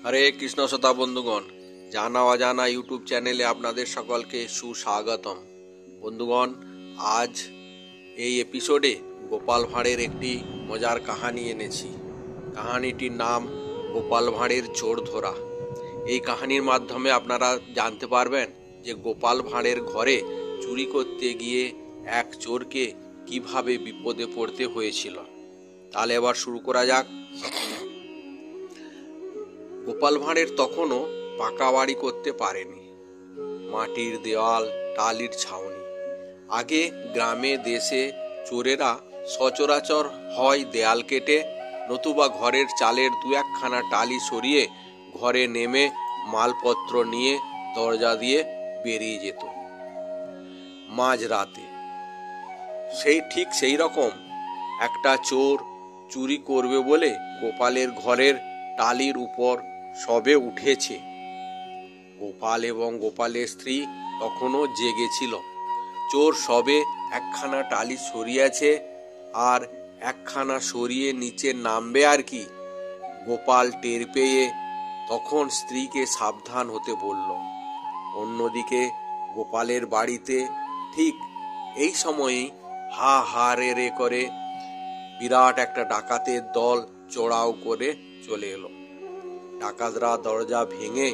হরে কৃষ্ণ শ্রোতা বন্ধুগণ, জানা অজানা ইউটিউব চ্যানেলে আপনাদের সকলকে সুস্বাগতম। বন্ধুগণ, আজ এই এপিসোডে গোপাল ভাঁড়ের একটি মজার কাহানি এনেছি। কাহানিটির নাম গোপাল ভাঁড়ের চোর ধরা। এই কাহানির মাধ্যমে আপনারা জানতে পারবেন যে গোপাল ভাঁড়ের ঘরে চুরি করতে গিয়ে এক চোরকে কিভাবে বিপদে পড়তে হয়েছিল। তাহলে এবার শুরু করা যাক। গোপাল ভাঁড়ের তখনও পাকা বাড়ি করতে পারেনি। মাটির দেওয়াল, টালির ছাউনি। আগে গ্রামে দেশে চোরেরা সচরাচর হয় দেয়াল কেটে, নতুবা ঘরের চালের দু একখানা টালি সরিয়ে ঘরে নেমে মালপত্র নিয়ে দরজা দিয়ে বেরিয়ে যেত মাঝরাতে। ঠিক সেই রকম একটা চোর চুরি করবে বলে গোপালের ঘরের টালির উপর সবে উঠেছে। গোপাল এবং গোপালের স্ত্রী তখনও জেগেছিল। চোর সবে একখানা টালি সরিয়েছে আর একখানা সরিয়ে নিচে নামবে আর কি। গোপাল টের পেয়ে তখন স্ত্রীকে সাবধান হতে বলল। অন্যদিকে গোপালের বাড়িতে ঠিক এই সময়েই হা হা রে রে করে বিরাট একটা ডাকাতের দল চড়াও করে চলে এলো। ডাকাতরা দরজা ভেঙে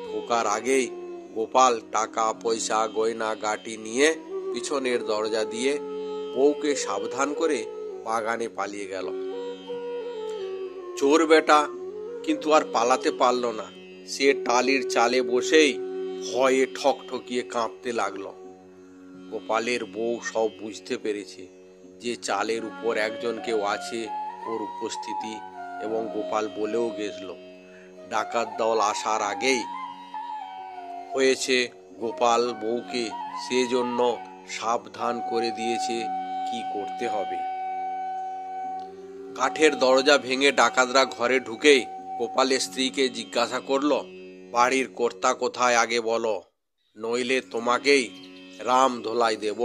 ঢোকার আগেই গোপাল টাকা পয়সা গয়না গাটি নিয়ে পিছনের দরজা দিয়ে বউকে সাবধান করে বাগানে পালিয়ে গেল। চোর বেটা কিন্তু আর পালাতে পারল না। সে টালির চালে বসেই ভয়ে ঠকঠকিয়ে কাঁপতে লাগলো। গোপালের বউ সব বুঝতে পেরেছে যে চালের উপর একজন কেউ আছে, ওর উপস্থিতি, এবং গোপাল বলেও গেছিল। ডাকাত দল আসার আগেই হয়েছে গোপাল বউকে সেজন্য সাবধান করে দিয়েছে কি করতে হবে। কাঠের দরজা ভেঙে ডাকাতরা ঘরে ঢুকেই গোপালের স্ত্রীকে জিজ্ঞাসা করলো, বাড়ির কর্তা কোথায় আগে বলো, নইলে তোমাকেই রাম ধোলাই দেব।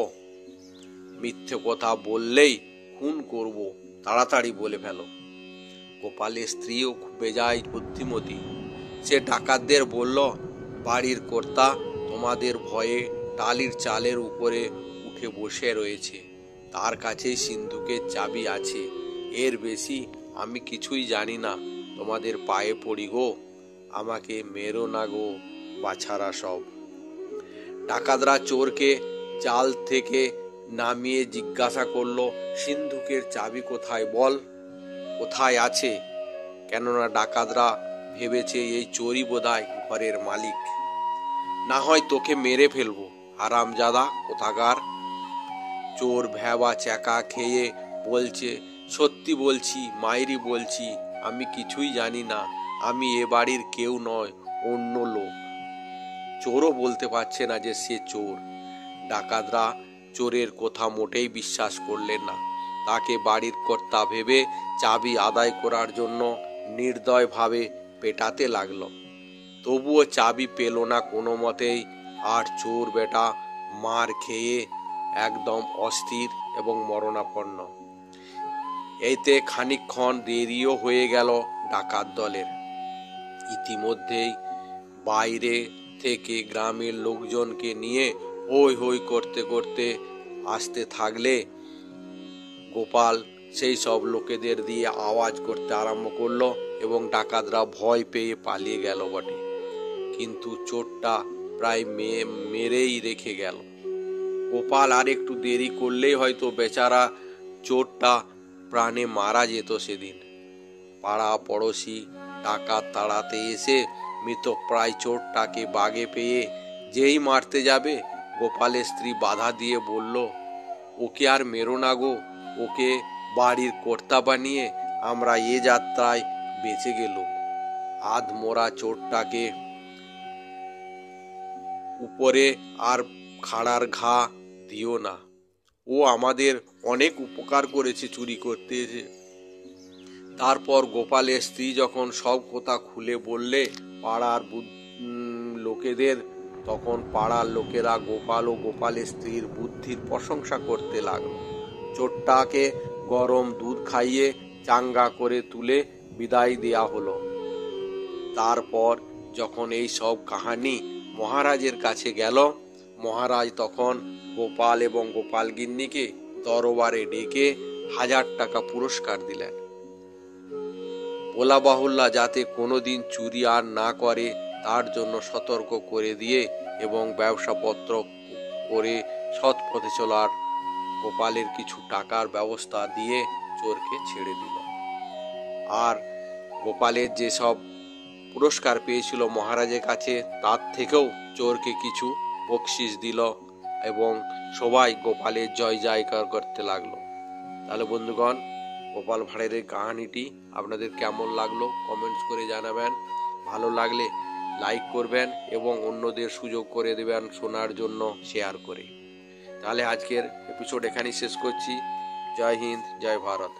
মিথ্যে কথা বললেই খুন করব, তাড়াতাড়ি বলে ফেলো। গোপালের স্ত্রীও খুব বেজায় বুদ্ধিমতী। সে ডাকাতদের বলল, বাড়ির কর্তা তোমাদের ভয়ে টালির চালের উপরে উঠে বসে রয়েছে। তার কাছেই সিন্ধুকের চাবি আছে। এর বেশি আমি কিছুই জানি না। তোমাদের পায়ে পড়ি গো, আমাকে মেরো না গো বাছারা সব। ডাকাতরা চোরকে চাল থেকে নামিয়ে জিজ্ঞাসা করলো, সিন্ধুকের চাবি কোথায় বল, কোথায় আছে? কেননা ডাকাতরা ভেবেছে এই চোরই বোধহয় ঘরের মালিক। না হয় তোকে মেরে ফেলবো, হারামজাদা কোথাকার। চোর ভ্যাবা চ্যাকা খেয়ে বলছে, সত্যি বলছি, মাইরি বলছি, আমি কিছুই জানি না। আমি এ বাড়ির কেউ নয়, অন্য লোক। চোরও বলতে পারছে না যে সে চোর। ডাকাতরা চোরের কথা মোটেই বিশ্বাস করলেন না। তাকে বাড়ির কর্তা ভেবে চাবি আদায় করার জন্য নির্দয়ভাবে পেটাতে লাগলো। তবুও চাবি পেল না কোনো মতেই। আর চোর বেটা মার খেয়ে একদম অস্থির এবং মরণাপন্ন। এতে খানিকক্ষণ দেরিও হয়ে গেল ডাকাত দলের। ইতিমধ্যেই বাইরে থেকে গ্রামের লোকজনকে নিয়ে হই হই করতে করতে আসতে থাকলে গোপাল সেই সব লোকেদের দিয়ে আওয়াজ করতে আরম্ভ করলো এবং ডাকাতরা ভয় পেয়ে পালিয়ে গেল বটে। কিন্তু চোরটা প্রায় মেরেই রেখে গেল। গোপাল আর একটু দেরি করলেই হয়তো বেচারা চোরটা প্রাণে মারা যেত সেদিন। পাড়া পড়শি টাকা তাড়াতে এসে মৃতপ্রায় চোরটাকে বাগে পেয়ে যেই মারতে যাবে, গোপালের স্ত্রী বাধা দিয়ে বলল, ওকে আর মেরো না গো, ওকে বাড়ির কর্তা বানিয়ে আমরা এ যাত্রায় বেঁচে গেলুম। আধ মোরা চোরটাকে উপরে আর খাড়ার ঘা দিও না। ও আমাদের অনেক উপকার করেছে চুরি করতে এসে। তারপর গোপালের স্ত্রী যখন সব কথা খুলে বললে পাড়ার লোকেদের, তখন পাড়ার লোকেরা গোপাল ও গোপালের স্ত্রীর বুদ্ধির প্রশংসা করতে লাগলো। চোরটাকে গরম দুধ খাইয়ে চাঙ্গা করে তুলে বিদায় দেয়া হলো। তারপর যখন এই সব কাহানি মহারাজের কাছে গেল, মহারাজ তখন গোপাল এবং গোপালগিন্নিকে দরবারে ডেকে 1000 টাকা পুরস্কার দিলেন। বলা বাহুল্য যাতে কোনোদিন চুরি আর না করে তার জন্য সতর্ক করে দিয়ে এবং ব্যবসাপত্র করে সৎ পথে চলার গোপালের কিছু টাকার ব্যবস্থা দিয়ে চোরকে ছেড়ে দিল। আর গোপালের যেসব পুরস্কার পেয়েছিল মহারাজের কাছে তার থেকেও চোরকে কিছু বকশিস দিল এবং সবাই গোপালের জয় জয়কার করতে লাগলো। তাহলে বন্ধুগণ, গোপাল ভাঁড়ের এই কাহিনীটি আপনাদের কেমন লাগলো কমেন্টস করে জানাবেন। ভালো লাগলে লাইক করবেন এবং অন্যদের সুযোগ করে দেবেন শোনার জন্য শেয়ার করে। তাহলে আজকের এপিসোড এখানেই শেষ করছি। জয় হিন্দ, জয় ভারত।